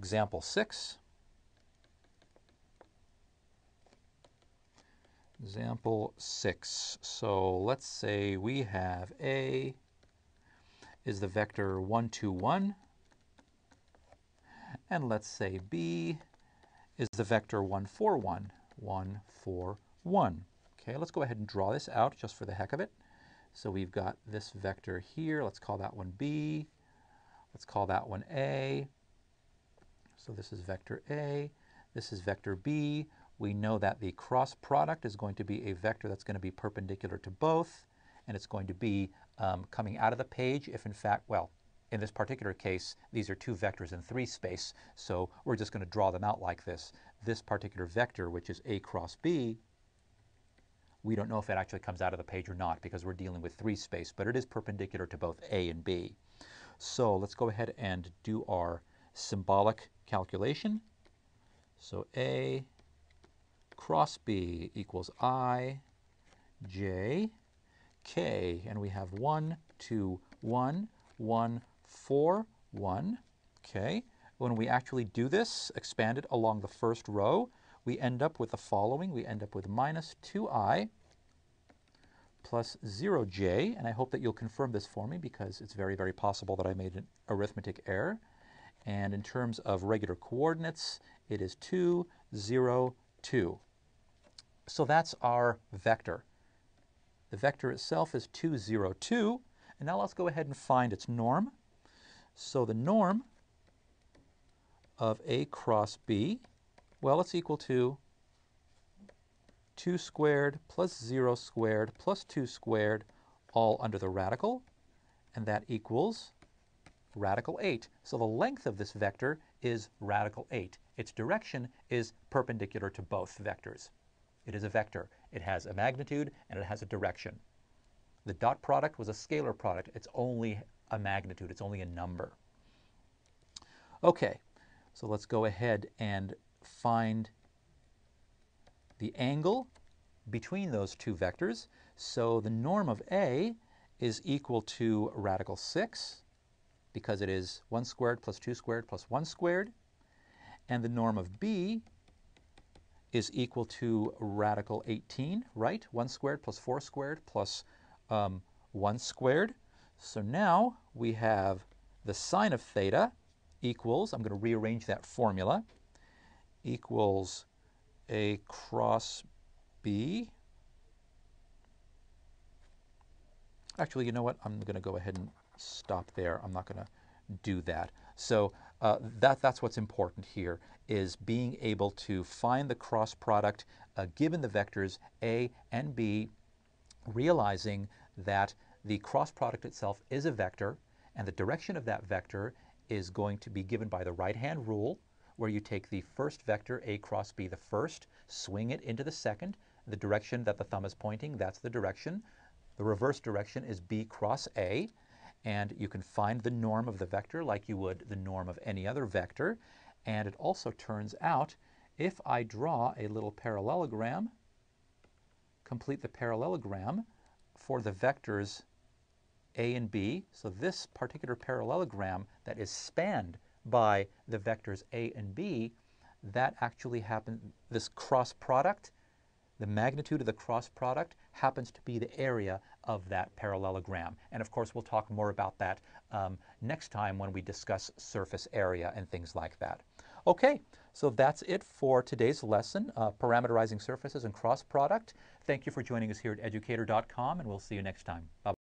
Example 6. Example 6. So let's say we have A is the vector 1, 2, 1, and let's say B is the vector 1, 4, 1, 1, 4, 1. Okay, let's go ahead and draw this out just for the heck of it. So we've got this vector here. Let's call that one B. Let's call that one A. So this is vector A. This is vector B. We know that the cross product is going to be a vector that's going to be perpendicular to both, and it's going to be coming out of the page if in fact, well, in this particular case, these are two vectors in 3 space, so we're just going to draw them out like this. This particular vector, which is A cross B, we don't know if it actually comes out of the page or not because we're dealing with 3 space, but it is perpendicular to both A and B. So let's go ahead and do our symbolic calculation. So A cross B equals I, J, K, and we have 1, 2, 1, 1, 4, 1. Okay. When we actually do this, expand it along the first row, we end up with the following. We end up with minus 2I plus 0j, and I hope that you'll confirm this for me because it's very, very possible that I made an arithmetic error. And in terms of regular coordinates, it is 2, 0, 2. So that's our vector. The vector itself is 2, 0, 2. And now let's go ahead and find its norm. So the norm of A cross B, well, it's equal to 2 squared plus 0 squared plus 2 squared, all under the radical, and that equals radical 8. So the length of this vector is radical 8. Its direction is perpendicular to both vectors. It is a vector. It has a magnitude and it has a direction. The dot product was a scalar product. It's only a magnitude. It's only a number. Okay, so let's go ahead and find the angle between those two vectors. So the norm of A is equal to radical 6 because it is 1 squared plus 2 squared plus 1 squared. And the norm of B is equal to radical 18, right? 1 squared plus 4 squared plus 1 squared. So now we have the sine of theta equals, I'm going to rearrange that formula, equals A cross B. Actually, you know what? I'm going to go ahead and stop there. I'm not going to do that. So that's what's important here, is being able to find the cross product given the vectors A and B, realizing that the cross product itself is a vector, and the direction of that vector is going to be given by the right-hand rule, where you take the first vector, A cross B, the first, swing it into the second. The direction that the thumb is pointing, that's the direction. The reverse direction is B cross A, and you can find the norm of the vector like you would the norm of any other vector. And it also turns out, if I draw a little parallelogram, complete the parallelogram for the vectors A and B, so this particular parallelogram that is spanned by the vectors A and B, that actually happens, this cross product, the magnitude of the cross product happens to be the area of that parallelogram. And of course, we'll talk more about that next time when we discuss surface area and things like that. Okay, so that's it for today's lesson, parameterizing surfaces and cross product. Thank you for joining us here at Educator.com, and we'll see you next time. Bye-bye.